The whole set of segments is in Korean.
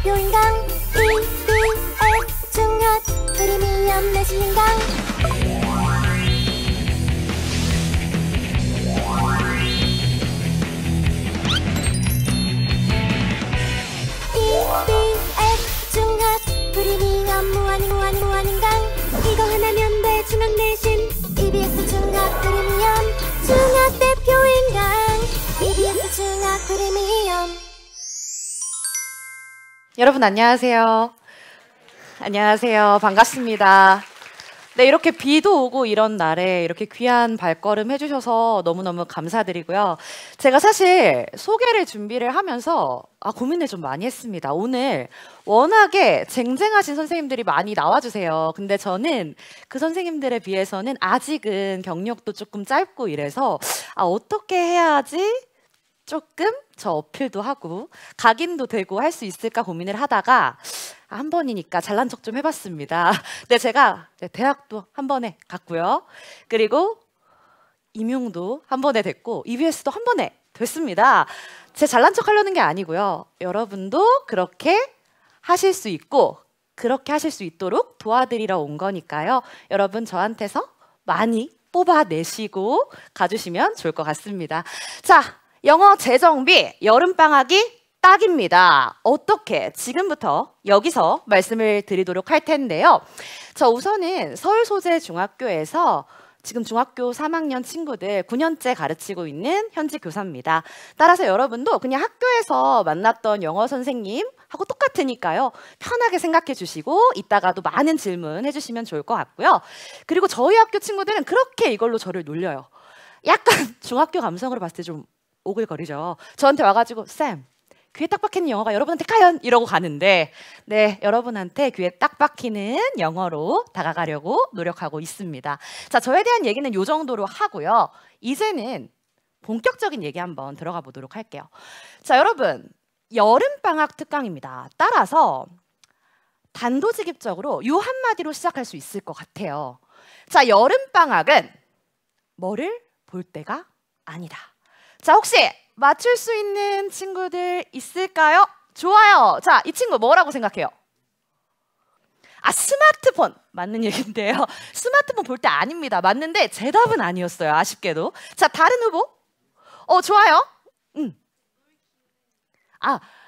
대표인강 EBS 중학 프리미엄 내신인강 EBS 중학 프리미엄 무한인강 이거 하나면 돼 중학 내신 EBS 중학 프리미엄 중학 대표인강 EBS 중학 프리미엄. 여러분 안녕하세요. 안녕하세요. 반갑습니다. 네, 이렇게 비도 오고 이런 날에 이렇게 귀한 발걸음 해주셔서 너무너무 감사드리고요. 제가 사실 소개를 준비를 하면서 고민을 좀 많이 했습니다. 오늘 워낙에 쟁쟁하신 선생님들이 많이 나와주세요. 근데 저는 그 선생님들에 비해서는 아직은 경력도 조금 짧고 이래서 어떻게 해야지 조금 저 어필도 하고 각인도 되고 할 수 있을까 고민을 하다가 한 번이니까 잘난 척 좀 해봤습니다. 네, 제가 대학도 한 번에 갔고요. 그리고 임용도 한 번에 됐고 EBS도 한 번에 됐습니다. 제 잘난 척 하려는 게 아니고요. 여러분도 그렇게 하실 수 있고 그렇게 하실 수 있도록 도와드리러 온 거니까요. 여러분 저한테서 많이 뽑아내시고 가주시면 좋을 것 같습니다. 자, 영어 재정비 여름방학이 딱입니다. 어떻게 지금부터 여기서 말씀을 드리도록 할 텐데요. 저 우선은 서울소재중학교에서 지금 중학교 3학년 친구들 9년째 가르치고 있는 현직 교사입니다. 따라서 여러분도 그냥 학교에서 만났던 영어 선생님하고 똑같으니까요. 편하게 생각해 주시고 이따가도 많은 질문 해주시면 좋을 것 같고요. 그리고 저희 학교 친구들은 그렇게 이걸로 저를 놀려요. 약간 중학교 감성으로 봤을 때 좀 오글거리죠. 저한테 와가지고 쌤 귀에 딱 박히는 영어가 여러분한테 과연 이러고 가는데 네, 여러분한테 귀에 딱 박히는 영어로 다가가려고 노력하고 있습니다. 자, 저에 대한 얘기는 이 정도로 하고요. 이제는 본격적인 얘기 한번 들어가 보도록 할게요. 자, 여러분 여름방학 특강입니다. 따라서 단도직입적으로 이 한마디로 시작할 수 있을 것 같아요. 자, 여름방학은 뭐를 볼 때가 아니다. 자, 혹시 맞출 수 있는 친구들 있을까요? 좋아요. 자, 이 친구 뭐라고 생각해요? 스마트폰. 맞는 얘기인데요. 스마트폰 볼 때 아닙니다. 맞는데 제 답은 아니었어요. 아쉽게도. 자, 다른 후보? 좋아요.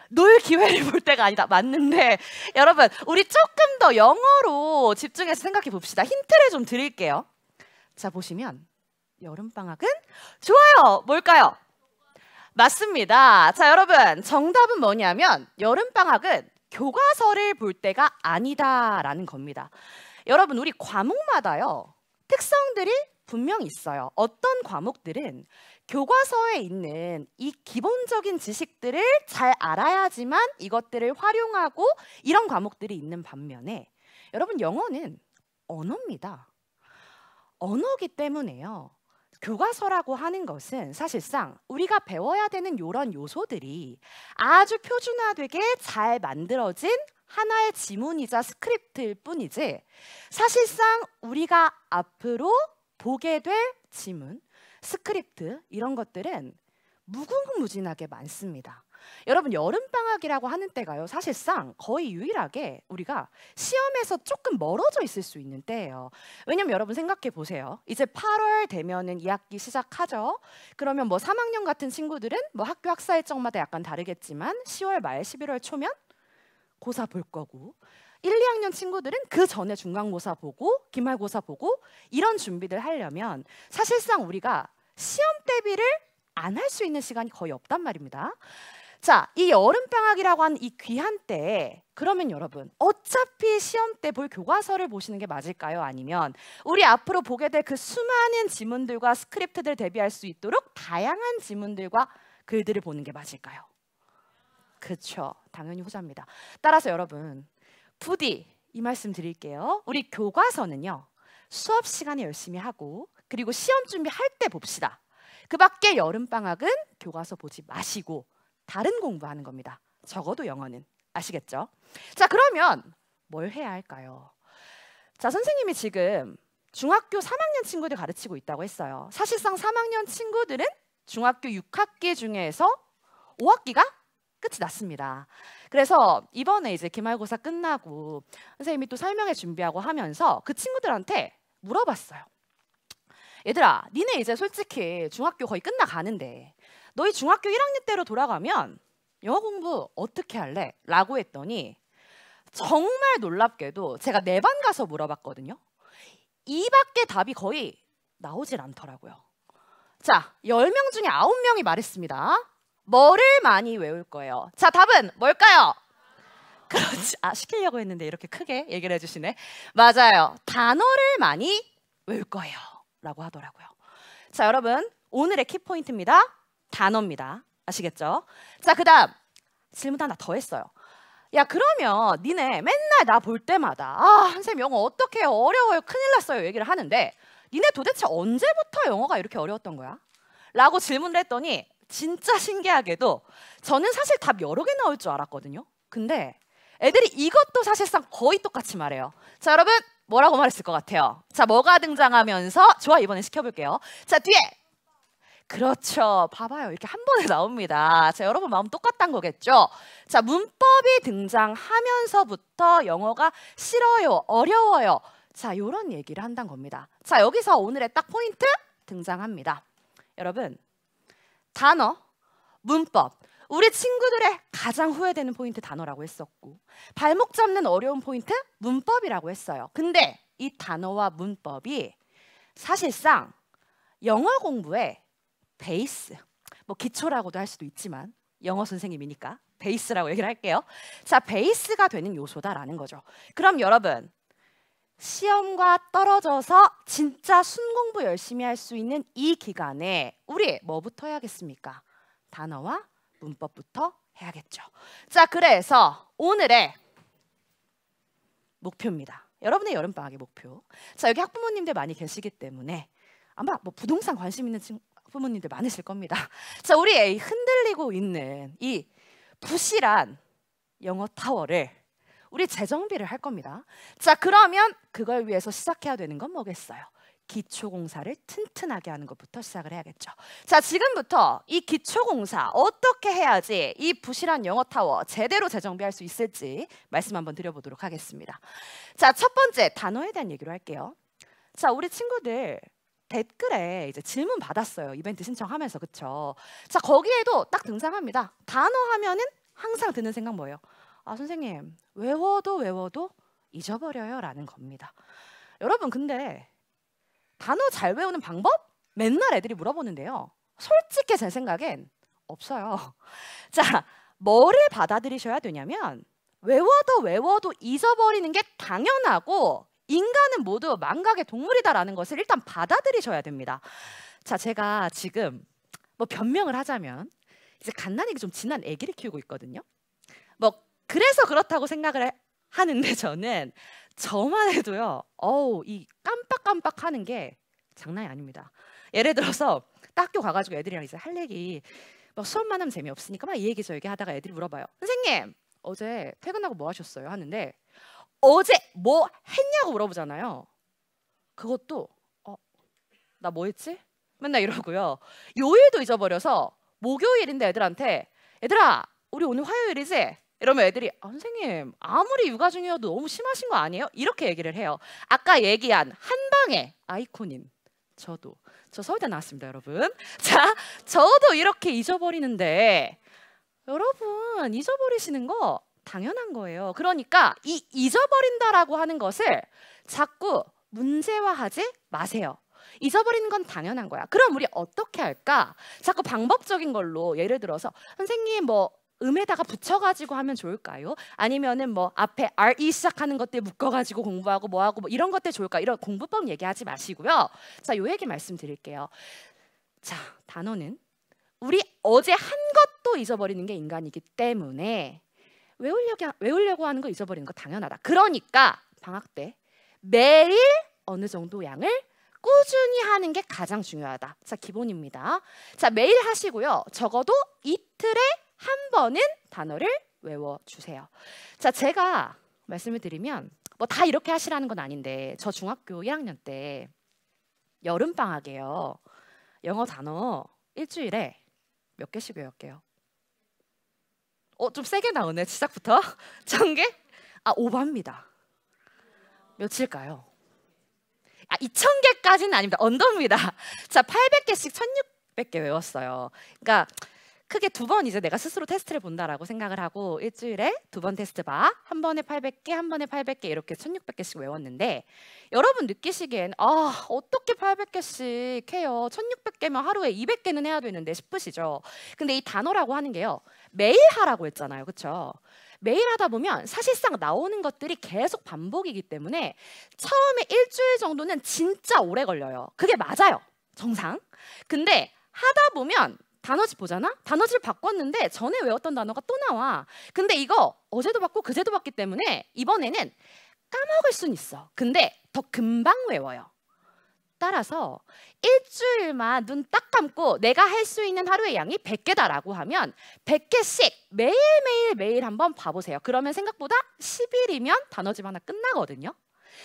놀 기회를 볼 때가 아니다. 맞는데 여러분 우리 조금 더 영어로 집중해서 생각해 봅시다. 힌트를 좀 드릴게요. 자, 보시면 여름방학은 좋아요. 뭘까요? 맞습니다. 자, 여러분 정답은 뭐냐면 여름방학은 교과서를 볼 때가 아니다라는 겁니다. 여러분 우리 과목마다요 특성들이 분명히 있어요. 어떤 과목들은 교과서에 있는 이 기본적인 지식들을 잘 알아야지만 이것들을 활용하고 이런 과목들이 있는 반면에 여러분 영어는 언어입니다. 언어기 때문에요. 교과서라고 하는 것은 사실상 우리가 배워야 되는 이런 요소들이 아주 표준화되게 잘 만들어진 하나의 지문이자 스크립트일 뿐이지 사실상 우리가 앞으로 보게 될 지문, 스크립트 이런 것들은 무궁무진하게 많습니다. 여러분 여름방학이라고 하는 때가요 사실상 거의 유일하게 우리가 시험에서 조금 멀어져 있을 수 있는 때예요. 왜냐면 여러분 생각해 보세요. 이제 8월 되면은 2학기 시작하죠. 그러면 뭐 3학년 같은 친구들은 뭐 학교 학사 일정마다 약간 다르겠지만 10월 말 11월 초면 고사 볼 거고 1, 2학년 친구들은 그 전에 중간고사 보고 기말고사 보고 이런 준비를 하려면 사실상 우리가 시험 대비를 안 할 수 있는 시간이 거의 없단 말입니다. 자, 이 여름방학이라고 하는 이 귀한 때에 그러면 여러분 어차피 시험 때 볼 교과서를 보시는 게 맞을까요? 아니면 우리 앞으로 보게 될 그 수많은 지문들과 스크립트들 대비할 수 있도록 다양한 지문들과 글들을 보는 게 맞을까요? 그렇죠. 당연히 후자입니다. 따라서 여러분 부디 이 말씀 드릴게요. 우리 교과서는요. 수업 시간에 열심히 하고 그리고 시험 준비할 때 봅시다. 그 밖에 여름방학은 교과서 보지 마시고 다른 공부하는 겁니다. 적어도 영어는. 아시겠죠? 자, 그러면 뭘 해야 할까요? 자, 선생님이 지금 중학교 3학년 친구들 가르치고 있다고 했어요. 사실상 3학년 친구들은 중학교 6학기 중에서 5학기가 끝이 났습니다. 그래서 이번에 이제 기말고사 끝나고 선생님이 또 설명회 준비하고 하면서 그 친구들한테 물어봤어요. 얘들아, 니네 이제 솔직히 중학교 거의 끝나가는데 너희 중학교 1학년 때로 돌아가면 영어 공부 어떻게 할래? 라고 했더니 정말 놀랍게도 제가 네 반 가서 물어봤거든요. 이 밖에 답이 거의 나오질 않더라고요. 자, 10명 중에 9명이 말했습니다. 뭐를 많이 외울 거예요? 자, 답은 뭘까요? 그렇지. 시키려고 했는데 이렇게 크게 얘기를 해주시네. 맞아요. 단어를 많이 외울 거예요. 라고 하더라고요. 자, 여러분, 오늘의 키포인트입니다. 단어입니다. 아시겠죠? 자, 그 다음 질문 하나 더 했어요. 야, 그러면 니네 맨날 나 볼 때마다 선생님 영어 어떻게 해요? 어려워요. 큰일 났어요. 얘기를 하는데 니네 도대체 언제부터 영어가 이렇게 어려웠던 거야? 라고 질문을 했더니 진짜 신기하게도 저는 사실 답 여러 개 나올 줄 알았거든요. 근데 애들이 이것도 사실상 거의 똑같이 말해요. 자, 여러분 뭐라고 말했을 것 같아요? 자, 뭐가 등장하면서 좋아, 이번엔 시켜볼게요. 자, 뒤에 그렇죠. 봐봐요. 이렇게 한 번에 나옵니다. 자, 여러분 마음 똑같단 거겠죠? 자, 문법이 등장하면서부터 영어가 싫어요, 어려워요. 자, 이런 얘기를 한다는 겁니다. 자, 여기서 오늘의 딱 포인트 등장합니다. 여러분, 단어, 문법, 우리 친구들의 가장 후회되는 포인트 단어라고 했었고 발목 잡는 어려운 포인트 문법이라고 했어요. 근데 이 단어와 문법이 사실상 영어 공부의 베이스, 뭐 기초라고도 할 수도 있지만 영어 선생님이니까 베이스라고 얘기를 할게요. 자, 베이스가 되는 요소다라는 거죠. 그럼 여러분, 시험과 떨어져서 진짜 순공부 열심히 할 수 있는 이 기간에 우리 뭐부터 해야겠습니까? 단어와 문법부터 해야겠죠. 자, 그래서 오늘의 목표입니다. 여러분의 여름방학의 목표. 자, 여기 학부모님들 많이 계시기 때문에 아마 뭐 부동산 관심 있는 부모님들 많으실 겁니다. 자, 우리 애 흔들리고 있는 이 부실한 영어 타워를 우리 재정비를 할 겁니다. 자, 그러면 그걸 위해서 시작해야 되는 건 뭐겠어요? 기초공사를 튼튼하게 하는 것부터 시작을 해야겠죠. 자, 지금부터 이 기초공사 어떻게 해야지 이 부실한 영어 타워 제대로 재정비할 수 있을지 말씀 한번 드려보도록 하겠습니다. 자, 첫 번째 단어에 대한 얘기로 할게요. 자, 우리 친구들 댓글에 이제 질문 받았어요. 이벤트 신청하면서, 그쵸? 자, 거기에도 딱 등장합니다. 단어 하면은 항상 드는 생각 뭐예요? 선생님, 외워도 잊어버려요 라는 겁니다. 여러분, 근데 단어 잘 외우는 방법? 맨날 애들이 물어보는데요. 솔직히 제 생각엔 없어요. 자, 뭐를 받아들이셔야 되냐면 외워도 잊어버리는 게 당연하고 인간은 모두 망각의 동물이다라는 것을 일단 받아들이셔야 됩니다. 자, 제가 지금 뭐 변명을 하자면 이제 갓난이 좀 지난 아기를 키우고 있거든요. 뭐 그래서 그렇다고 생각을 하는데 저만 해도요. 이 깜빡깜빡하는 게 장난이 아닙니다. 예를 들어서 딱 학교 가가지고 애들이랑 이제 할 얘기 막 수업만 하면 재미없으니까 막 이 얘기 저 얘기 하다가 애들이 물어봐요. 선생님, 어제 퇴근하고 뭐 하셨어요? 하는데 어제 뭐 했냐고 물어보잖아요. 그것도 나 뭐 했지? 맨날 이러고요. 요일도 잊어버려서 목요일인데 애들한테 얘들아 우리 오늘 화요일이지? 이러면 애들이 선생님 아무리 육아 중이어도 너무 심하신 거 아니에요? 이렇게 얘기를 해요. 아까 얘기한 한방의 아이콘인 저 서울대 나왔습니다, 여러분. 자, 저도 이렇게 잊어버리는데 여러분 잊어버리시는 거 당연한 거예요. 그러니까 이 잊어버린다라고 하는 것을 자꾸 문제화하지 마세요. 잊어버리는 건 당연한 거야. 그럼 우리 어떻게 할까? 자꾸 방법적인 걸로 예를 들어서 선생님 뭐 음에다가 붙여가지고 하면 좋을까요? 아니면은 뭐 앞에 RE 시작하는 것들 묶어가지고 공부하고 뭐하고 뭐 이런 것들 좋을까? 이런 공부법 얘기하지 마시고요. 자, 요 얘기 말씀드릴게요. 자, 단어는 우리 어제 한 것도 잊어버리는 게 인간이기 때문에 외우려고 하는 거 잊어버리는 거 당연하다. 그러니까 방학 때 매일 어느 정도 양을 꾸준히 하는 게 가장 중요하다. 자, 기본입니다. 자, 매일 하시고요. 적어도 이틀에 한 번은 단어를 외워주세요. 자, 제가 말씀을 드리면 뭐 다 이렇게 하시라는 건 아닌데 저 중학교 1학년 때 여름방학에요. 영어 단어 일주일에 몇 개씩 외웠게요? 좀 세게 나오네 시작부터. 1000개? 아, 오버입니다. 며칠까요? 2000개까지는 아닙니다. 언더입니다. 자, 800개씩 1600개 외웠어요. 그러니까 크게 2번 이제 내가 스스로 테스트를 본다라고 생각을 하고 일주일에 2번 테스트 봐. 한 번에 800개, 한 번에 800개 이렇게 1600개씩 외웠는데 여러분 느끼시기엔 어떻게 800개씩 해요? 1600개면 하루에 200개는 해야 되는데 싶으시죠? 근데 이 단어라고 하는 게요. 매일 하라고 했잖아요. 그렇죠? 매일 하다 보면 사실상 나오는 것들이 계속 반복이기 때문에 처음에 일주일 정도는 진짜 오래 걸려요. 그게 맞아요. 정상. 근데 하다 보면 단어집 보잖아? 단어집을 바꿨는데 전에 외웠던 단어가 또 나와. 근데 이거 어제도 봤고 그제도 봤기 때문에 이번에는 까먹을 순 있어. 근데 더 금방 외워요. 따라서 일주일만 눈 딱 감고 내가 할 수 있는 하루의 양이 100개다라고 하면 100개씩 매일 한번 봐보세요. 그러면 생각보다 10일이면 단어집 하나 끝나거든요.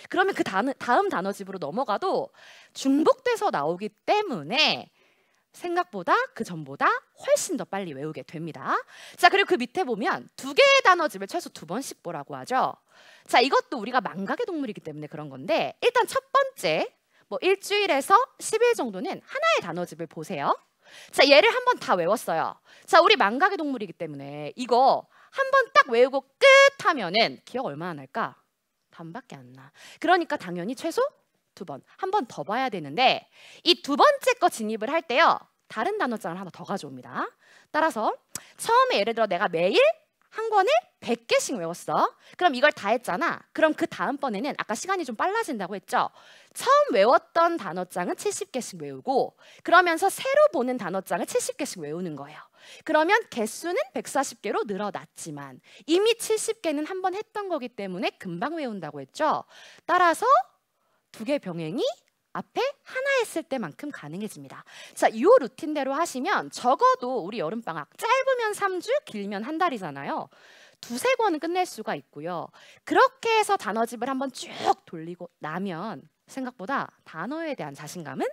그러면 그 다음 단어집으로 넘어가도 중복돼서 나오기 때문에 생각보다 그 전보다 훨씬 더 빨리 외우게 됩니다. 자, 그리고 그 밑에 보면 2개의 단어집을 최소 2번씩 보라고 하죠. 자, 이것도 우리가 망각의 동물이기 때문에 그런 건데 일단 첫 번째 뭐 일주일에서 10일 정도는 하나의 단어집을 보세요. 자, 얘를 한번 다 외웠어요. 자, 우리 망각의 동물이기 때문에 이거 한번 딱 외우고 끝 하면은 기억 얼마나 날까? 반밖에 안 나. 그러니까 당연히 최소 2번, 한 번 더 봐야 되는데 이 2번째 거 진입을 할 때요. 다른 단어장을 하나 더 가져옵니다. 따라서 처음에 예를 들어 내가 매일 한 권을 100개씩 외웠어. 그럼 이걸 다 했잖아. 그럼 그 다음번에는 아까 시간이 좀 빨라진다고 했죠. 처음 외웠던 단어장은 70개씩 외우고 그러면서 새로 보는 단어장을 70개씩 외우는 거예요. 그러면 개수는 140개로 늘어났지만 이미 70개는 한 번 했던 거기 때문에 금방 외운다고 했죠. 따라서 2개 병행이 앞에 하나 했을 때만큼 가능해집니다. 자, 이 루틴대로 하시면 적어도 우리 여름방학 짧으면 3주, 길면 한 달이잖아요. 2-3권은 끝낼 수가 있고요. 그렇게 해서 단어집을 한번 쭉 돌리고 나면 생각보다 단어에 대한 자신감은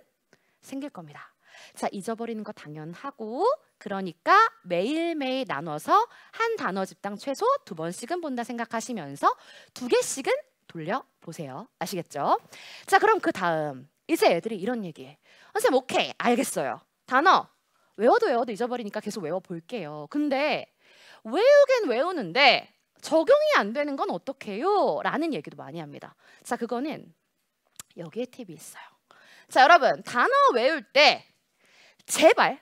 생길 겁니다. 자, 잊어버리는 거 당연하고 그러니까 매일매일 나눠서 한 단어집당 최소 2번씩은 본다 생각하시면서 2개씩은 돌려보세요. 아시겠죠? 자, 그럼 그 다음 이제 애들이 이런 얘기해. 선생님 오케이 알겠어요. 단어 외워도 잊어버리니까 계속 외워볼게요. 근데 외우긴 외우는데 적용이 안 되는 건 어떡해요? 라는 얘기도 많이 합니다. 자, 그거는 여기에 팁이 있어요. 자, 여러분 단어 외울 때 제발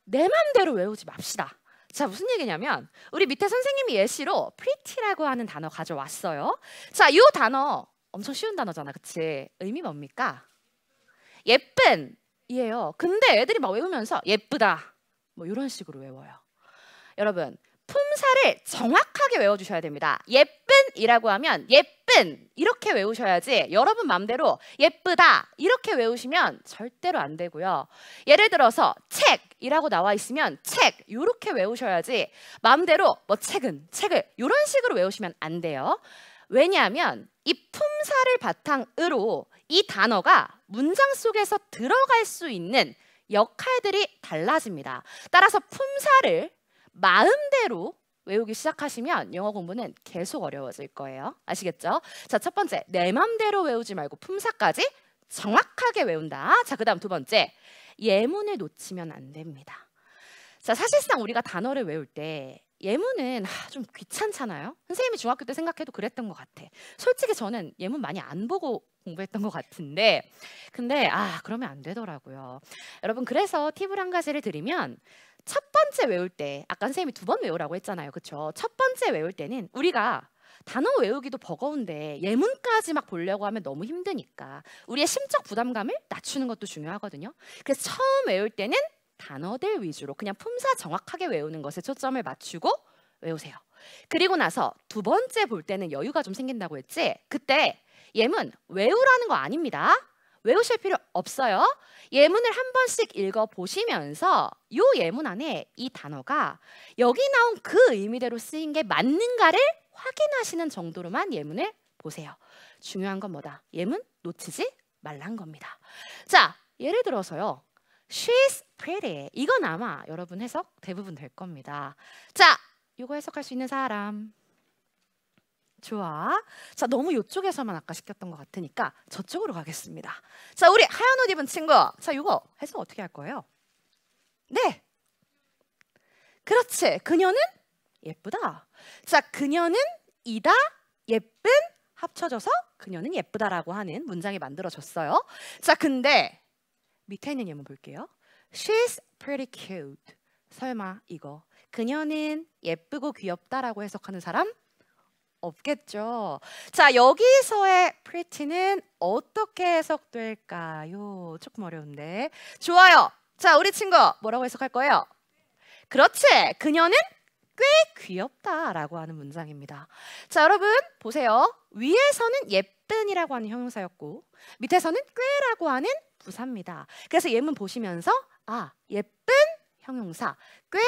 내 맘대로 외우지 맙시다. 자, 무슨 얘기냐면 우리 밑에 선생님이 예시로 pretty라고 하는 단어 가져왔어요. 자, 이 단어 엄청 쉬운 단어잖아. 그치? 의미 뭡니까? 예쁜 이에요. 근데 애들이 막 외우면서 예쁘다 뭐 이런 식으로 외워요. 여러분 품사를 정확하게 외워주셔야 됩니다. 예쁜이라고 하면 예쁜 이렇게 외우셔야지 여러분 맘대로 예쁘다 이렇게 외우시면 절대로 안 되고요. 예를 들어서 책이라고 나와 있으면 책 이렇게 외우셔야지 맘대로 뭐 책을 이런 식으로 외우시면 안 돼요. 왜냐하면 이 품사를 바탕으로 이 단어가 문장 속에서 들어갈 수 있는 역할들이 달라집니다. 따라서 품사를 마음대로 외우기 시작하시면 영어 공부는 계속 어려워질 거예요. 아시겠죠? 자, 첫 번째, 내 맘대로 외우지 말고 품사까지 정확하게 외운다. 자, 그 다음 2번째, 예문을 놓치면 안 됩니다. 자, 사실상 우리가 단어를 외울 때 예문은 좀 귀찮잖아요. 선생님이 중학교 때 생각해도 그랬던 것 같아. 솔직히 저는 예문 많이 안 보고 공부했던 것 같은데 근데 그러면 안 되더라고요. 여러분 그래서 팁을 한 가지를 드리면 첫 번째 외울 때 아까 선생님이 2번 외우라고 했잖아요. 그렇죠? 첫 번째 외울 때는 우리가 단어 외우기도 버거운데 예문까지 막 보려고 하면 너무 힘드니까 우리의 심적 부담감을 낮추는 것도 중요하거든요. 그래서 처음 외울 때는 단어들 위주로 그냥 품사 정확하게 외우는 것에 초점을 맞추고 외우세요. 그리고 나서 2번째 볼 때는 여유가 좀 생긴다고 했지? 그때 예문 외우라는 거 아닙니다. 외우실 필요 없어요. 예문을 한 번씩 읽어보시면서 이 예문 안에 이 단어가 여기 나온 그 의미대로 쓰인 게 맞는가를 확인하시는 정도로만 예문을 보세요. 중요한 건 뭐다? 예문 놓치지 말란 겁니다. 자, 예를 들어서요. She's pretty. 이건 아마 여러분 해석 대부분 될 겁니다. 자, 이거 해석할 수 있는 사람. 좋아. 자, 너무 이쪽에서만 아까 시켰던 것 같으니까 저쪽으로 가겠습니다. 자, 우리 하얀 옷 입은 친구. 자, 이거 해석 어떻게 할 거예요? 네. 그렇지. 그녀는 예쁘다. 자, 그녀는 이다 예쁜 합쳐져서 그녀는 예쁘다라고 하는 문장이 만들어졌어요. 자, 근데 밑에 있는 예문 볼게요. She's pretty cute. 설마 이거 그녀는 예쁘고 귀엽다라고 해석하는 사람? 없겠죠. 자, 여기서의 pretty는 어떻게 해석될까요? 조금 어려운데. 좋아요. 자, 우리 친구 뭐라고 해석할 거예요? 그렇지. 그녀는 꽤 귀엽다라고 하는 문장입니다. 자, 여러분 보세요. 위에서는 예쁜이라고 하는 형용사였고 밑에서는 꽤라고 하는 부사입니다. 그래서 예문 보시면서 아, 예쁜 형용사, 꽤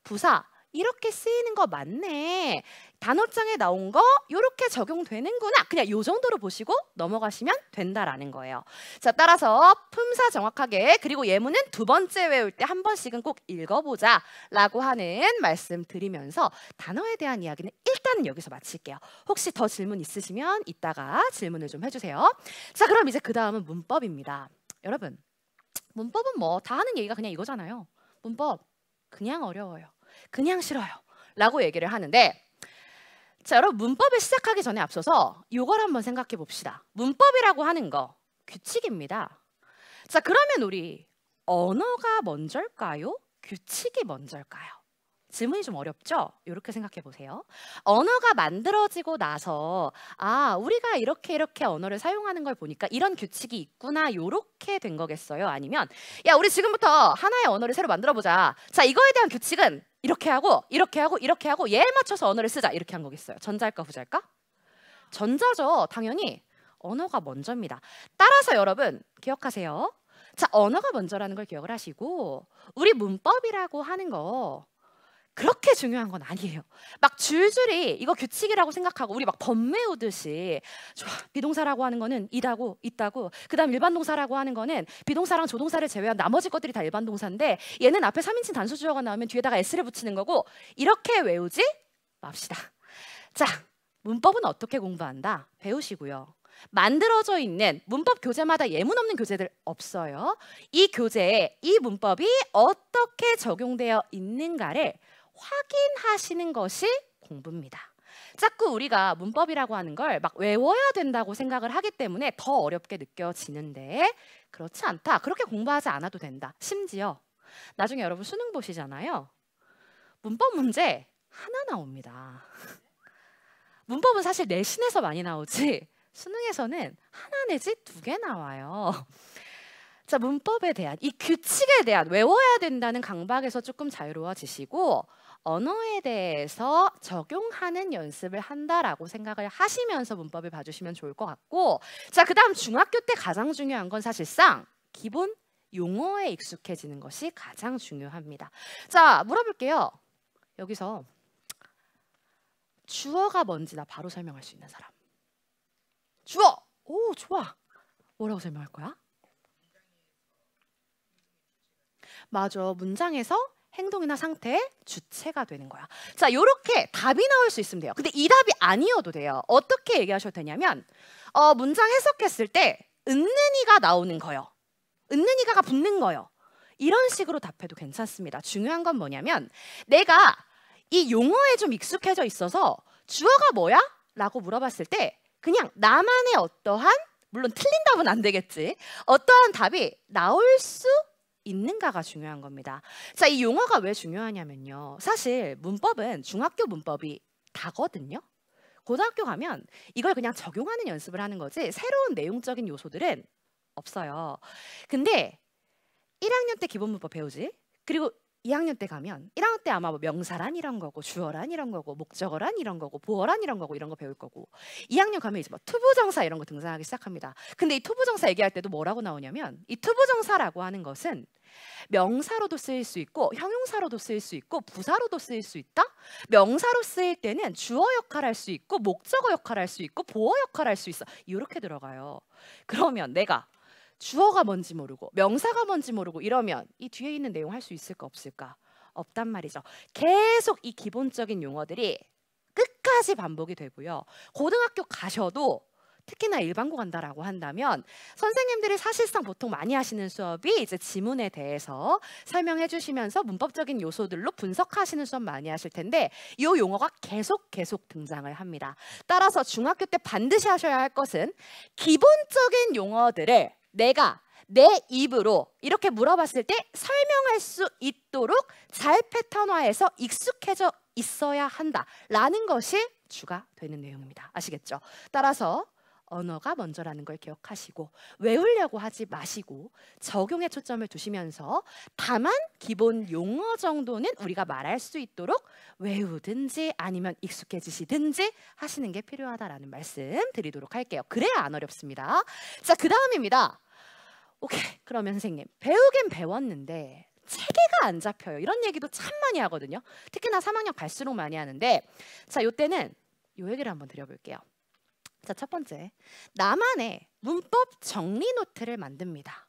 부사 이렇게 쓰이는 거 맞네. 단어장에 나온 거 이렇게 적용되는구나. 그냥 요 정도로 보시고 넘어가시면 된다라는 거예요. 자, 따라서 품사 정확하게 그리고 예문은 두 번째 외울 때 한 번씩은 꼭 읽어보자 라고 하는 말씀 드리면서 단어에 대한 이야기는 일단은 여기서 마칠게요. 혹시 더 질문 있으시면 이따가 질문을 좀 해주세요. 자, 그럼 이제 그 다음은 문법입니다. 여러분, 문법은 뭐 다 하는 얘기가 그냥 이거잖아요. 문법 그냥 어려워요. 그냥 싫어요 라고 얘기를 하는데 자, 여러분 문법을 시작하기 전에 앞서서 이걸 한번 생각해 봅시다. 문법이라고 하는 거 규칙입니다. 자, 그러면 우리 언어가 먼저일까요? 규칙이 먼저일까요? 질문이 좀 어렵죠? 이렇게 생각해 보세요. 언어가 만들어지고 나서 아, 우리가 이렇게 언어를 사용하는 걸 보니까 이런 규칙이 있구나 이렇게 된 거겠어요? 아니면 야, 우리 지금부터 하나의 언어를 새로 만들어 보자. 자, 이거에 대한 규칙은 이렇게 하고 얘에 맞춰서 언어를 쓰자 이렇게 한 거겠어요? 전자일까 후자일까? 전자죠. 당연히 언어가 먼저입니다. 따라서 여러분 기억하세요. 자, 언어가 먼저라는 걸 기억을 하시고 우리 문법이라고 하는 거 그렇게 중요한 건 아니에요. 막 줄줄이 이거 규칙이라고 생각하고 우리 막 범 외우듯이 좋아, 비동사라고 하는 거는 이다고 있다고 그다음 일반 동사라고 하는 거는 비동사랑 조동사를 제외한 나머지 것들이 다 일반 동사인데 얘는 앞에 3인칭 단수 주어가 나오면 뒤에다가 s를 붙이는 거고 이렇게 외우지 맙시다. 자, 문법은 어떻게 공부한다? 배우시고요. 만들어져 있는 문법 교재마다 예문 없는 교재들 없어요. 이 교재에 이 문법이 어떻게 적용되어 있는가를 확인하시는 것이 공부입니다. 자꾸 우리가 문법이라고 하는 걸 막 외워야 된다고 생각을 하기 때문에 더 어렵게 느껴지는데 그렇지 않다. 그렇게 공부하지 않아도 된다. 심지어 나중에 여러분 수능 보시잖아요. 문법 문제 하나 나옵니다. 문법은 사실 내신에서 많이 나오지 수능에서는 하나 내지 2개 나와요. 자, 문법에 대한 이 규칙에 대한 외워야 된다는 강박에서 조금 자유로워지시고 언어에 대해서 적용하는 연습을 한다라고 생각을 하시면서 문법을 봐주시면 좋을 것 같고 자, 그 다음 중학교 때 가장 중요한 건 사실상 기본 용어에 익숙해지는 것이 가장 중요합니다. 자, 물어볼게요. 여기서 주어가 뭔지 나 바로 설명할 수 있는 사람. 주어! 오, 좋아. 뭐라고 설명할 거야? 맞아. 문장에서 행동이나 상태의 주체가 되는 거야. 자, 요렇게 답이 나올 수 있으면 돼요. 근데 이 답이 아니어도 돼요. 어떻게 얘기하셔도 되냐면 문장 해석했을 때 은는이가 나오는 거요. 은는이가가 붙는 거요. 이런 식으로 답해도 괜찮습니다. 중요한 건 뭐냐면 내가 이 용어에 좀 익숙해져 있어서 주어가 뭐야? 라고 물어봤을 때 그냥 나만의 어떠한 물론 틀린 답은 안 되겠지. 어떠한 답이 나올 수 있는가가 중요한 겁니다. 자, 이 용어가 왜 중요하냐면요. 사실 문법은 중학교 문법이 다거든요. 고등학교 가면 이걸 그냥 적용하는 연습을 하는 거지 새로운 내용적인 요소들은 없어요. 근데 1학년 때 기본 문법 배우지? 그리고 2학년 때 가면 1학년 때 아마 뭐 명사란 이런 거고 주어란 이런 거고 목적어란 이런 거고 보어란 이런 거고 이런 거 배울 거고 2학년 가면 이제 뭐 투부정사 이런 거 등장하기 시작합니다. 근데 이 투부정사 얘기할 때도 뭐라고 나오냐면 이 투부정사라고 하는 것은 명사로도 쓰일 수 있고 형용사로도 쓰일 수 있고 부사로도 쓰일 수 있다. 명사로 쓰일 때는 주어 역할을 할 수 있고 목적어 역할을 할 수 있고 보어 역할을 할 수 있어. 이렇게 들어가요. 그러면 내가 주어가 뭔지 모르고 명사가 뭔지 모르고 이러면 이 뒤에 있는 내용 할 수 있을까 없을까? 없단 말이죠. 계속 이 기본적인 용어들이 끝까지 반복이 되고요. 고등학교 가셔도 특히나 일반고 간다라고 한다면 선생님들이 사실상 보통 많이 하시는 수업이 이제 지문에 대해서 설명해 주시면서 문법적인 요소들로 분석하시는 수업 많이 하실 텐데 이 용어가 계속 등장을 합니다. 따라서 중학교 때 반드시 하셔야 할 것은 기본적인 용어들을 내가 내 입으로 이렇게 물어봤을 때 설명할 수 있도록 잘 패턴화해서 익숙해져 있어야 한다라는 것이 주가 되는 내용입니다. 아시겠죠? 따라서 언어가 먼저라는 걸 기억하시고 외우려고 하지 마시고 적용에 초점을 두시면서 다만 기본 용어 정도는 우리가 말할 수 있도록 외우든지 아니면 익숙해지시든지 하시는 게 필요하다라는 말씀 드리도록 할게요. 그래야 안 어렵습니다. 자, 그 다음입니다. 오케이, 그러면 선생님 배우긴 배웠는데 체계가 안 잡혀요. 이런 얘기도 참 많이 하거든요. 특히나 3학년 갈수록 많이 하는데 자, 이때는 이 얘기를 한번 드려볼게요. 자, 첫 번째, 나만의 문법 정리 노트를 만듭니다.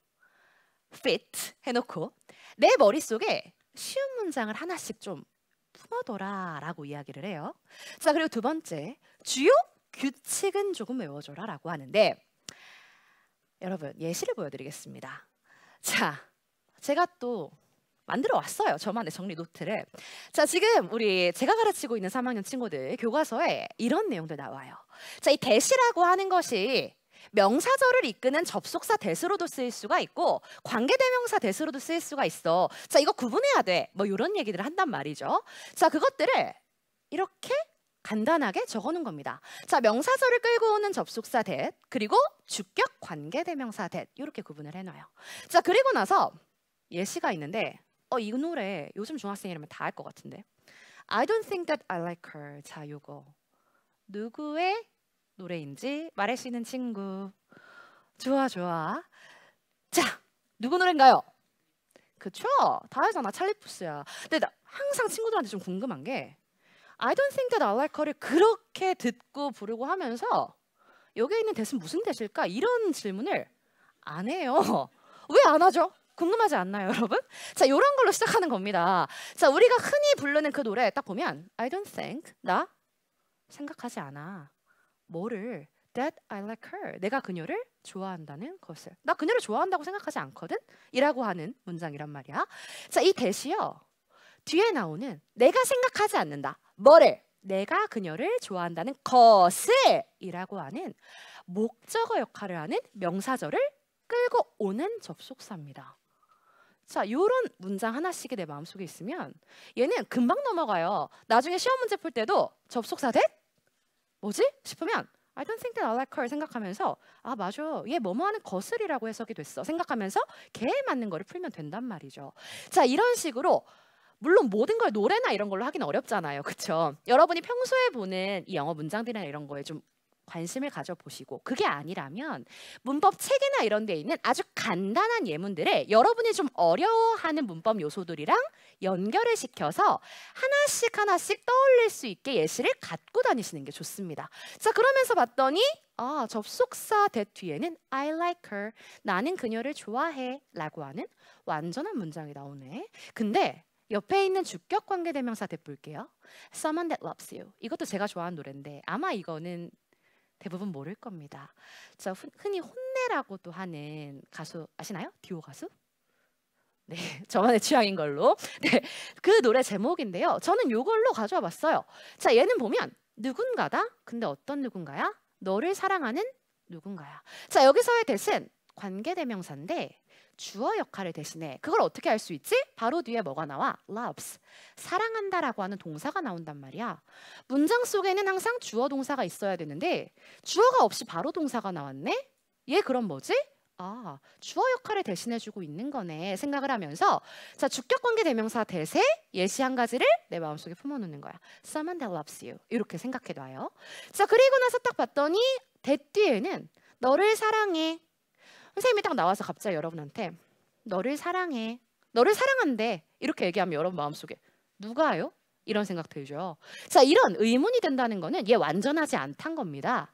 fit 해놓고 내 머릿속에 쉬운 문장을 하나씩 좀 품어둬라 라고 이야기를 해요. 자, 그리고 두 번째, 주요 규칙은 조금 외워줘라 라고 하는데 여러분 예시를 보여드리겠습니다. 자, 제가 또 만들어 왔어요. 저만의 정리 노트를. 자, 지금 제가 가르치고 있는 3학년 친구들 교과서에 이런 내용들 나와요. 자, 이 that이라고 하는 것이 명사절을 이끄는 접속사 that으로도 쓰일 수가 있고 관계대명사 that으로도 쓰일 수가 있어. 자, 이거 구분해야 돼. 뭐 이런 얘기들을 한단 말이죠. 자, 그것들을 이렇게 간단하게 적어놓은 겁니다. 자, 명사절을 끌고 오는 접속사 that 그리고 주격 관계대명사 that 이렇게 구분을 해놔요. 자, 그리고 나서 예시가 있는데 이 노래 요즘 중학생이라면 다 알 것 같은데 I don't think that I like her. 자, 요거 누구의 노래인지 말할 수 있는 친구. 좋아. 자, 누구 노래인가요? 그쵸? 다 알잖아. 찰리 푸스야. 근데 나 항상 친구들한테 좀 궁금한 게 I don't think that I like her를 그렇게 듣고 부르고 하면서 여기에 있는 that은 무슨 that일까? 이런 질문을 안 해요. 왜 안 하죠? 궁금하지 않나요, 여러분? 자, 이런 걸로 시작하는 겁니다. 자, 우리가 흔히 부르는 그 노래 딱 보면 I don't think, 나 생각하지 않아. 뭐를? That I like her. 내가 그녀를 좋아한다는 것을. 나 그녀를 좋아한다고 생각하지 않거든? 이라고 하는 문장이란 말이야. 자, 이 that이요. 뒤에 나오는 내가 생각하지 않는다. 뭐를? 내가 그녀를 좋아한다는 것을 이라고 하는 목적어 역할을 하는 명사절을 끌고 오는 접속사입니다. 자, 요런 문장 하나씩이 내 마음속에 있으면 얘는 금방 넘어가요. 나중에 시험 문제 풀 때도 접속사 that? 뭐지? 싶으면 I don't think that I like her 생각하면서 아, 맞아. 얘 뭐뭐 하는 것을이라고 해석이 됐어. 생각하면서 걔에 맞는 거를 풀면 된단 말이죠. 자, 이런 식으로 물론 모든 걸 노래나 이런 걸로 하긴 어렵잖아요. 그렇죠? 여러분이 평소에 보는 이 영어 문장들이나 이런 거에 좀 관심을 가져보시고 그게 아니라면 문법 책이나 이런 데 있는 아주 간단한 예문들을 여러분이 좀 어려워하는 문법 요소들이랑 연결을 시켜서 하나씩 떠올릴 수 있게 예시를 갖고 다니시는 게 좋습니다. 자, 그러면서 봤더니 접속사 that 뒤에는 I like her, 나는 그녀를 좋아해 라고 하는 완전한 문장이 나오네. 근데 옆에 있는 주격 관계대명사 that 볼게요. Someone that loves you. 이것도 제가 좋아하는 노래인데 아마 이거는 대부분 모를 겁니다. 자, 흔히 혼내라고도 하는 가수 아시나요? 듀오 가수? 네, 저만의 취향인 걸로. 네, 그 노래 제목인데요. 저는 이걸로 가져와 봤어요. 자, 얘는 보면 누군가다. 근데 어떤 누군가야? 너를 사랑하는 누군가야. 자, 여기서의 that은 관계대명사인데 주어 역할을 대신해. 그걸 어떻게 할 수 있지? 바로 뒤에 뭐가 나와? loves. 사랑한다라고 하는 동사가 나온단 말이야. 문장 속에는 항상 주어 동사가 있어야 되는데 주어가 없이 바로 동사가 나왔네? 얘 그럼 뭐지? 주어 역할을 대신해주고 있는 거네 생각을 하면서 자, 주격관계대명사 that의 예시 한 가지를 내 마음속에 품어놓는 거야. Someone that loves you. 이렇게 생각해놔요. 자, 그리고 나서 딱 봤더니 that 뒤에는 너를 사랑해. 선생님이 딱 나와서 갑자기 여러분한테 너를 사랑해. 너를 사랑한대. 이렇게 얘기하면 여러분 마음속에 누가요? 이런 생각 들죠. 자, 이런 의문이 든다는 거는 얘 완전하지 않단 겁니다.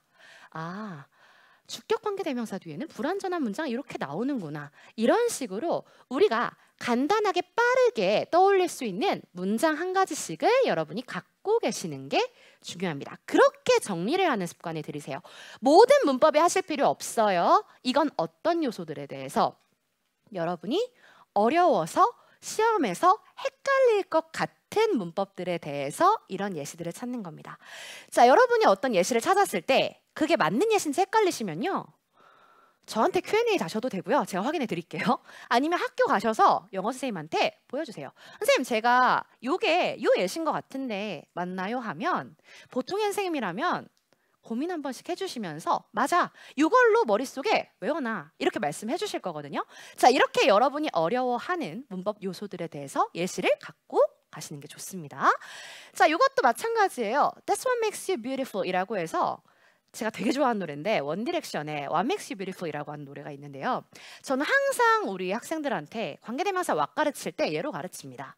주격관계대명사 뒤에는 불완전한 문장이 이렇게 나오는구나. 이런 식으로 우리가 간단하게 빠르게 떠올릴 수 있는 문장 한 가지씩을 여러분이 갖고 계시는 게 중요합니다. 그렇게 정리를 하는 습관을 들이세요. 모든 문법에 하실 필요 없어요. 이건 어떤 요소들에 대해서 여러분이 어려워서 시험에서 헷갈릴 것 같은 문법들에 대해서 이런 예시들을 찾는 겁니다. 자, 여러분이 어떤 예시를 찾았을 때 그게 맞는 예시인지 헷갈리시면요. 저한테 Q&A 다셔도 되고요. 제가 확인해 드릴게요. 아니면 학교 가셔서 영어 선생님한테 보여주세요. 선생님, 제가 요게 요 예시인 것 같은데 맞나요? 하면 보통의 선생님이라면 고민 한 번씩 해주시면서 맞아, 이걸로 머릿속에 외워놔 이렇게 말씀해 주실 거거든요. 자, 이렇게 여러분이 어려워하는 문법 요소들에 대해서 예시를 갖고 가시는 게 좋습니다. 자, 이것도 마찬가지예요. That's what makes you beautiful 이라고 해서 제가 되게 좋아하는 노래인데 원디렉션의 What Makes You Beautiful이라고 하는 노래가 있는데요. 저는 항상 우리 학생들한테 관계대명사 what 가르칠 때 얘로 가르칩니다.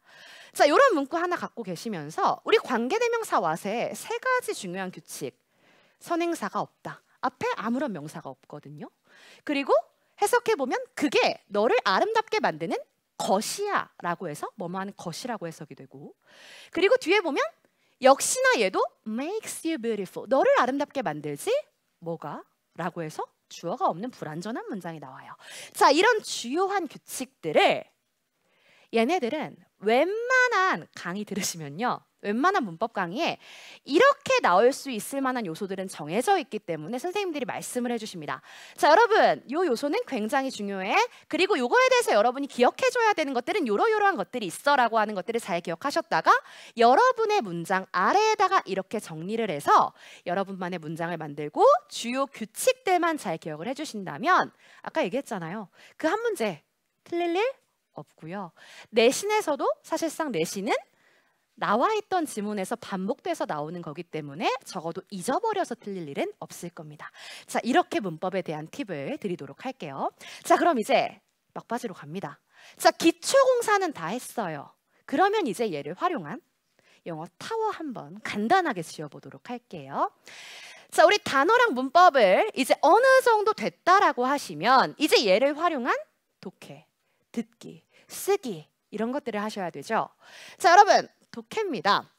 자, 이런 문구 하나 갖고 계시면서 우리 관계대명사 what의 세 가지 중요한 규칙. 선행사가 없다. 앞에 아무런 명사가 없거든요. 그리고 해석해보면 그게 너를 아름답게 만드는 것이야 라고 해서 뭐뭐 하는 것이라고 해석이 되고, 그리고 뒤에 보면 역시나 얘도 makes you beautiful. 너를 아름답게 만들지 뭐가? 라고 해서 주어가 없는 불완전한 문장이 나와요. 자, 이런 주요한 규칙들을 얘네들은 웬만한 강의 들으시면요. 웬만한 문법 강의에 이렇게 나올 수 있을 만한 요소들은 정해져 있기 때문에 선생님들이 말씀을 해주십니다. 자, 여러분, 요 요소는 굉장히 중요해. 그리고 요거에 대해서 여러분이 기억해줘야 되는 것들은 요러요러한 것들이 있어 라고 하는 것들을 잘 기억하셨다가 여러분의 문장 아래에다가 이렇게 정리를 해서 여러분만의 문장을 만들고 주요 규칙들만 잘 기억을 해주신다면 아까 얘기했잖아요. 그 한 문제 틀릴 일 없고요. 내신에서도 사실상 내신은 나와 있던 지문에서 반복돼서 나오는 거기 때문에 적어도 잊어버려서 틀릴 일은 없을 겁니다. 자, 이렇게 문법에 대한 팁을 드리도록 할게요. 자, 그럼 이제 막바지로 갑니다. 자, 기초공사는 다 했어요. 그러면 이제 얘를 활용한 영어 타워 한번 간단하게 지어보도록 할게요. 자, 우리 단어랑 문법을 이제 어느 정도 됐다라고 하시면 이제 얘를 활용한 독해, 듣기, 쓰기 이런 것들을 하셔야 되죠. 자, 여러분, 독해입니다.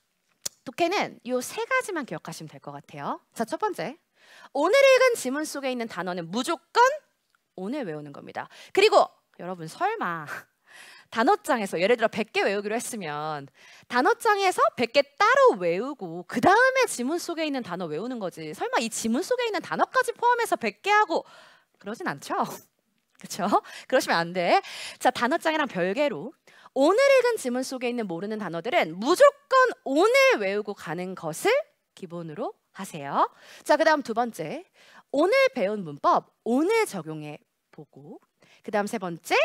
독해는 이 세 가지만 기억하시면 될 것 같아요. 자, 첫 번째, 오늘 읽은 지문 속에 있는 단어는 무조건 오늘 외우는 겁니다. 그리고 여러분 설마 단어장에서 예를 들어 100개 외우기로 했으면 단어장에서 100개 따로 외우고 그 다음에 지문 속에 있는 단어 외우는 거지, 설마 이 지문 속에 있는 단어까지 포함해서 100개 하고 그러진 않죠? 그렇죠? 그러시면 안 돼. 자, 단어장이랑 별개로 오늘 읽은 지문 속에 있는 모르는 단어들은 무조건 오늘 외우고 가는 것을 기본으로 하세요. 자, 그 다음 두 번째, 오늘 배운 문법 오늘 적용해 보고, 그 다음 세 번째,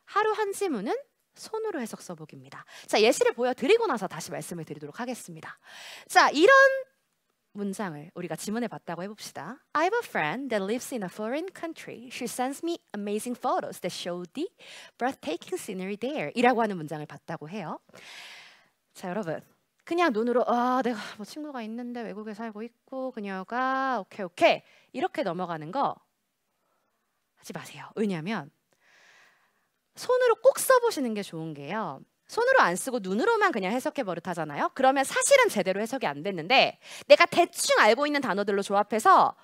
하루 한 지문은 손으로 해석 써보기입니다. 자, 예시를 보여드리고 나서 다시 말씀을 드리도록 하겠습니다. 자, 이런 문장을 우리가 지문해 봤다고 해봅시다. I have a friend that lives in a foreign country. She sends me amazing photos that show the breathtaking scenery there. 이라고 하는 문장을 봤다고 해요. 자, 여러분, 그냥 눈으로 내가 뭐 친구가 있는데 외국에 살고 있고 그녀가 오케이 이렇게 넘어가는 거 하지 마세요. 왜냐하면 손으로 꼭 써보시는 게 좋은 게요. 손으로 안 쓰고 눈으로만 그냥 해석해 버릇하잖아요. 그러면 사실은 제대로 해석이 안 됐는데 내가 대충 알고 있는 단어들로 조합해서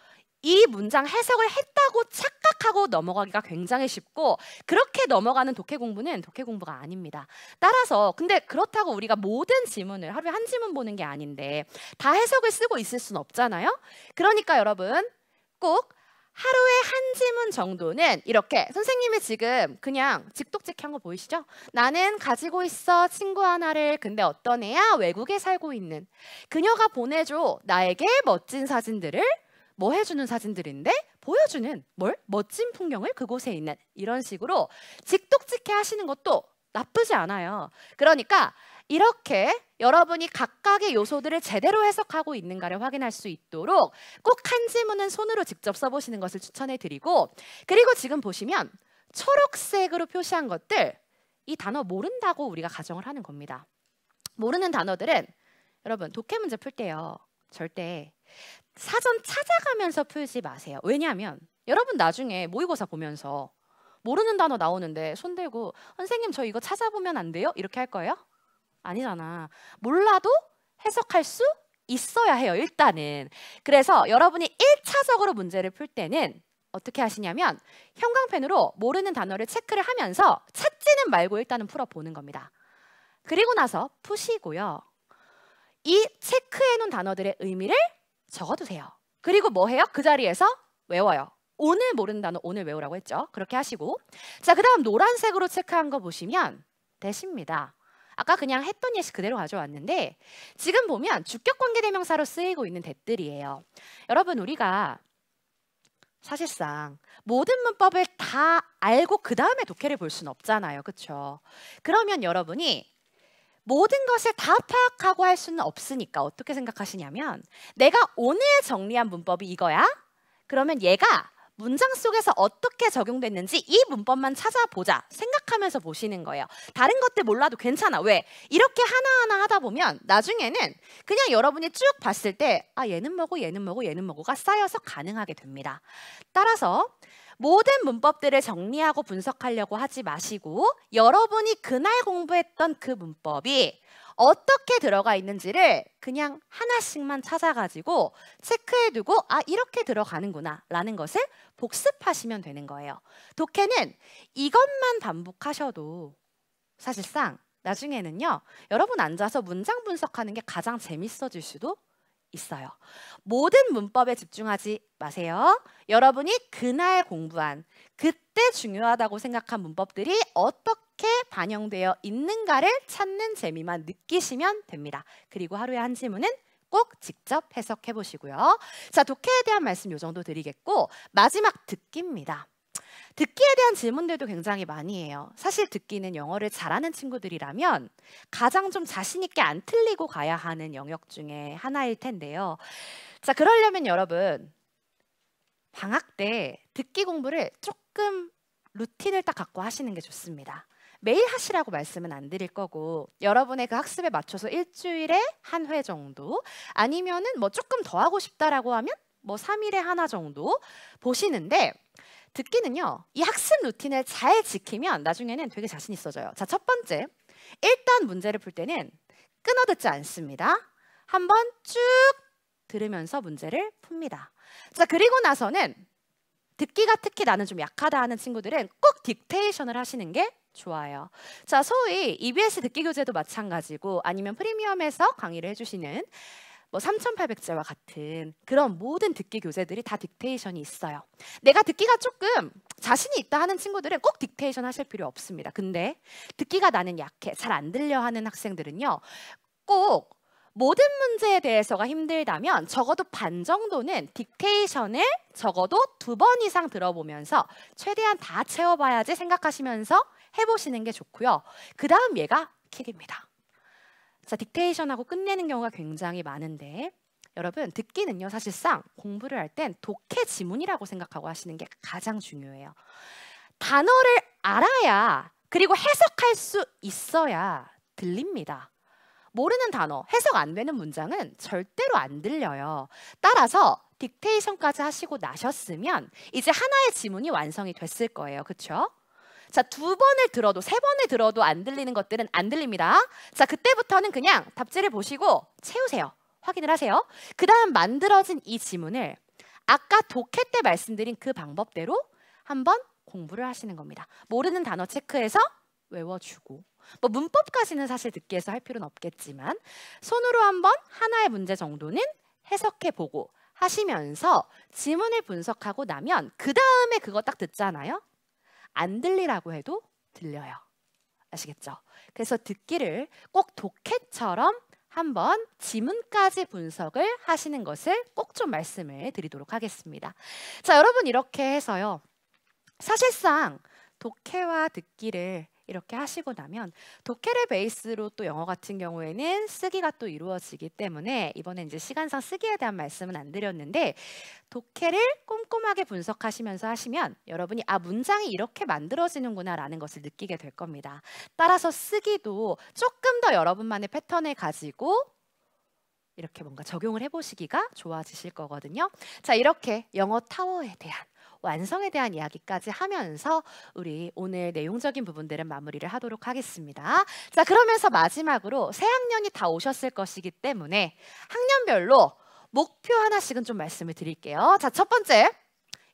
이 문장 해석을 했다고 착각하고 넘어가기가 굉장히 쉽고, 그렇게 넘어가는 독해 공부는 독해 공부가 아닙니다. 따라서 근데 그렇다고 우리가 모든 지문을 하루에 한 지문 보는 게 아닌데 다 해석을 쓰고 있을 수는 없잖아요. 그러니까 여러분 꼭 하루에 한 지문 정도는 이렇게 선생님이 지금 그냥 직독직한 거 보이시죠? 나는 가지고 있어 친구 하나를. 근데 어떤 애야? 외국에 살고 있는. 그녀가 보내줘 나에게 멋진 사진들을. 뭐 해주는 사진들인데 보여주는 뭘? 멋진 풍경을 그곳에 있는. 이런 식으로 직독직해 하시는 것도 나쁘지 않아요. 그러니까 이렇게 여러분이 각각의 요소들을 제대로 해석하고 있는가를 확인할 수 있도록 꼭 한 지문은 손으로 직접 써보시는 것을 추천해드리고, 그리고 지금 보시면 초록색으로 표시한 것들, 이 단어 모른다고 우리가 가정을 하는 겁니다. 모르는 단어들은 여러분 독해 문제 풀 때요 절대 사전 찾아가면서 풀지 마세요. 왜냐하면 여러분 나중에 모의고사 보면서 모르는 단어 나오는데 손 들고 선생님 저 이거 찾아보면 안 돼요? 이렇게 할 거예요? 아니잖아. 몰라도 해석할 수 있어야 해요, 일단은. 그래서 여러분이 1차적으로 문제를 풀 때는 어떻게 하시냐면 형광펜으로 모르는 단어를 체크를 하면서 찾지는 말고 일단은 풀어보는 겁니다. 그리고 나서 푸시고요. 이 체크해 놓은 단어들의 의미를 적어두세요. 그리고 뭐 해요? 그 자리에서 외워요. 오늘 모르는 단어 오늘 외우라고 했죠. 그렇게 하시고 자, 그 다음 노란색으로 체크한 거 보시면 대시입니다. 아까 그냥 했던 예시 그대로 가져왔는데 지금 보면 주격관계대명사로 쓰이고 있는 대들이에요. 여러분 우리가 사실상 모든 문법을 다 알고 그 다음에 독해를 볼 수는 없잖아요. 그렇죠? 그러면 여러분이 모든 것을 다 파악하고 할 수는 없으니까 어떻게 생각하시냐면 내가 오늘 정리한 문법이 이거야? 그러면 얘가 문장 속에서 어떻게 적용됐는지 이 문법만 찾아보자 생각하면서 보시는 거예요. 다른 것들 몰라도 괜찮아. 왜? 이렇게 하나하나 하다 보면 나중에는 그냥 여러분이 쭉 봤을 때 아, 얘는 뭐고 얘는 뭐고 얘는 뭐고가 쌓여서 가능하게 됩니다. 따라서 모든 문법들을 정리하고 분석하려고 하지 마시고 여러분이 그날 공부했던 그 문법이 어떻게 들어가 있는지를 그냥 하나씩만 찾아가지고 체크해두고 아, 이렇게 들어가는구나 라는 것을 복습하시면 되는 거예요. 독해는 이것만 반복하셔도 사실상 나중에는요, 여러분 앉아서 문장 분석하는 게 가장 재밌어질 수도 있어요. 모든 문법에 집중하지 마세요. 여러분이 그날 공부한 그때 중요하다고 생각한 문법들이 어떻게 반영되어 있는가를 찾는 재미만 느끼시면 됩니다. 그리고 하루에 한 지문은 꼭 직접 해석해 보시고요. 자, 독해에 대한 말씀 요 정도 드리겠고 마지막 듣기입니다. 듣기에 대한 질문들도 굉장히 많이 해요. 사실 듣기는 영어를 잘하는 친구들이라면 가장 좀 자신 있게 안 틀리고 가야 하는 영역 중에 하나일 텐데요. 자, 그러려면 여러분 방학 때 듣기 공부를 조금 루틴을 딱 갖고 하시는 게 좋습니다. 매일 하시라고 말씀은 안 드릴 거고 여러분의 그 학습에 맞춰서 일주일에 한 회 정도 아니면은 뭐 조금 더 하고 싶다라고 하면 뭐 3일에 하나 정도 보시는데 듣기는요, 이 학습 루틴을 잘 지키면 나중에는 되게 자신 있어져요. 자, 첫 번째, 일단 문제를 풀 때는 끊어듣지 않습니다. 한번 쭉 들으면서 문제를 풉니다. 자, 그리고 나서는 듣기가 특히 나는 좀 약하다 하는 친구들은 꼭 딕테이션을 하시는 게 좋아요. 자, 소위 EBS 듣기 교재도 마찬가지고 아니면 프리미엄에서 강의를 해주시는 뭐 3,800자와 같은 그런 모든 듣기 교재들이 다 딕테이션이 있어요. 내가 듣기가 조금 자신이 있다 하는 친구들은 꼭 딕테이션 하실 필요 없습니다. 근데 듣기가 나는 약해, 잘 안 들려 하는 학생들은요, 꼭 모든 문제에 대해서가 힘들다면 적어도 반 정도는 딕테이션을 적어도 2번 이상 들어보면서 최대한 다 채워봐야지 생각하시면서 해보시는 게 좋고요. 그 다음 얘가 킥입니다. 자, 딕테이션하고 끝내는 경우가 굉장히 많은데 여러분 듣기는요, 사실상 공부를 할 땐 독해 지문이라고 생각하고 하시는 게 가장 중요해요. 단어를 알아야 그리고 해석할 수 있어야 들립니다. 모르는 단어, 해석 안 되는 문장은 절대로 안 들려요. 따라서 딕테이션까지 하시고 나셨으면 이제 하나의 지문이 완성이 됐을 거예요. 그렇죠? 자, 2번을 들어도 3번을 들어도 안 들리는 것들은 안 들립니다. 자, 그때부터는 그냥 답지를 보시고 채우세요. 확인을 하세요. 그 다음 만들어진 이 지문을 아까 독해 때 말씀드린 그 방법대로 한번 공부를 하시는 겁니다. 모르는 단어 체크해서 외워주고 뭐 문법까지는 사실 듣기에서 할 필요는 없겠지만 손으로 한번 하나의 문제 정도는 해석해보고 하시면서 지문을 분석하고 나면 그 다음에 그거 딱 듣잖아요. 안 들리라고 해도 들려요. 아시겠죠? 그래서 듣기를 꼭 독해처럼 한번 지문까지 분석을 하시는 것을 꼭 좀 말씀을 드리도록 하겠습니다. 자, 여러분 이렇게 해서요. 사실상 독해와 듣기를 이렇게 하시고 나면 독해를 베이스로 또 영어 같은 경우에는 쓰기가 또 이루어지기 때문에 이번에 이제 시간상 쓰기에 대한 말씀은 안 드렸는데 독해를 꼼꼼하게 분석하시면서 하시면 여러분이 아, 문장이 이렇게 만들어지는구나 라는 것을 느끼게 될 겁니다. 따라서 쓰기도 조금 더 여러분만의 패턴을 가지고 이렇게 뭔가 적용을 해보시기가 좋아지실 거거든요. 자, 이렇게 영어 타워에 대한 완성에 대한 이야기까지 하면서 우리 오늘 내용적인 부분들은 마무리를 하도록 하겠습니다. 자, 그러면서 마지막으로 새 학년이 다 오셨을 것이기 때문에 학년별로 목표 하나씩은 좀 말씀을 드릴게요. 자, 첫 번째,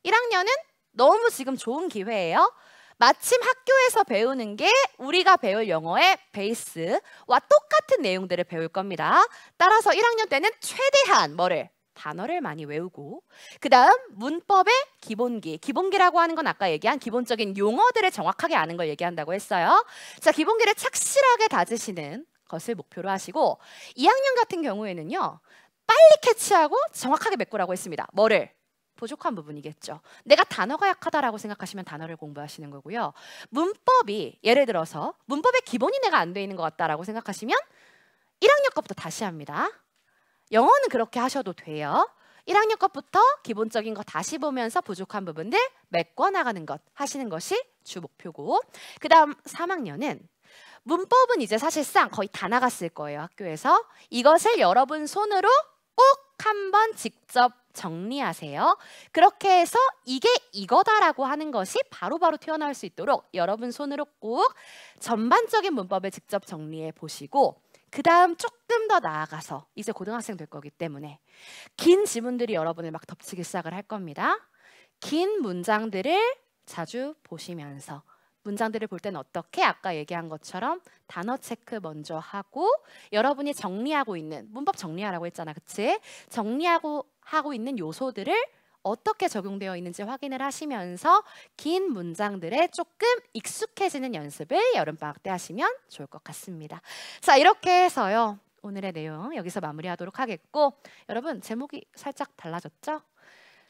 1학년은 너무 지금 좋은 기회예요. 마침 학교에서 배우는 게 우리가 배울 영어의 베이스와 똑같은 내용들을 배울 겁니다. 따라서 1학년 때는 최대한 뭐를? 단어를 많이 외우고, 그 다음 문법의 기본기라고 하는 건 아까 얘기한 기본적인 용어들을 정확하게 아는 걸 얘기한다고 했어요. 자, 기본기를 착실하게 다지시는 것을 목표로 하시고, 2학년 같은 경우에는요, 빨리 캐치하고 정확하게 메꾸라고 했습니다. 뭐를? 부족한 부분이겠죠. 내가 단어가 약하다라고 생각하시면 단어를 공부하시는 거고요. 문법이 예를 들어서 문법의 기본이 내가 안 돼 있는 것 같다라고 생각하시면 1학년 것부터 다시 합니다. 영어는 그렇게 하셔도 돼요. 1학년 것부터 기본적인 거 다시 보면서 부족한 부분들 메꿔 나가는 것 하시는 것이 주 목표고, 그 다음 3학년은 문법은 이제 사실상 거의 다 나갔을 거예요. 학교에서. 이것을 여러분 손으로 꼭 한번 직접 정리하세요. 그렇게 해서 이게 이거다라고 하는 것이 바로바로 튀어나올 수 있도록 여러분 손으로 꼭 전반적인 문법을 직접 정리해 보시고, 그 다음 조금 더 나아가서 이제 고등학생 될 거기 때문에 긴 지문들이 여러분을 막 덮치기 시작을 할 겁니다. 긴 문장들을 자주 보시면서, 문장들을 볼 때는 어떻게? 아까 얘기한 것처럼 단어 체크 먼저 하고, 여러분이 정리하고 있는, 문법 정리하라고 했잖아, 그치? 정리하고 있는 요소들을 어떻게 적용되어 있는지 확인을 하시면서 긴 문장들에 조금 익숙해지는 연습을 여름방학 때 하시면 좋을 것 같습니다. 자, 이렇게 해서요, 오늘의 내용 여기서 마무리하도록 하겠고, 여러분 제목이 살짝 달라졌죠?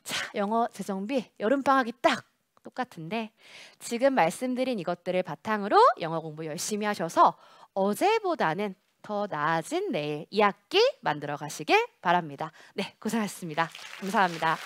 자, 영어 재정비 여름방학이 딱 똑같은데, 지금 말씀드린 이것들을 바탕으로 영어 공부 열심히 하셔서 어제보다는 더 나아진 내일 2학기 만들어 가시길 바랍니다. 네, 고생하셨습니다. 감사합니다.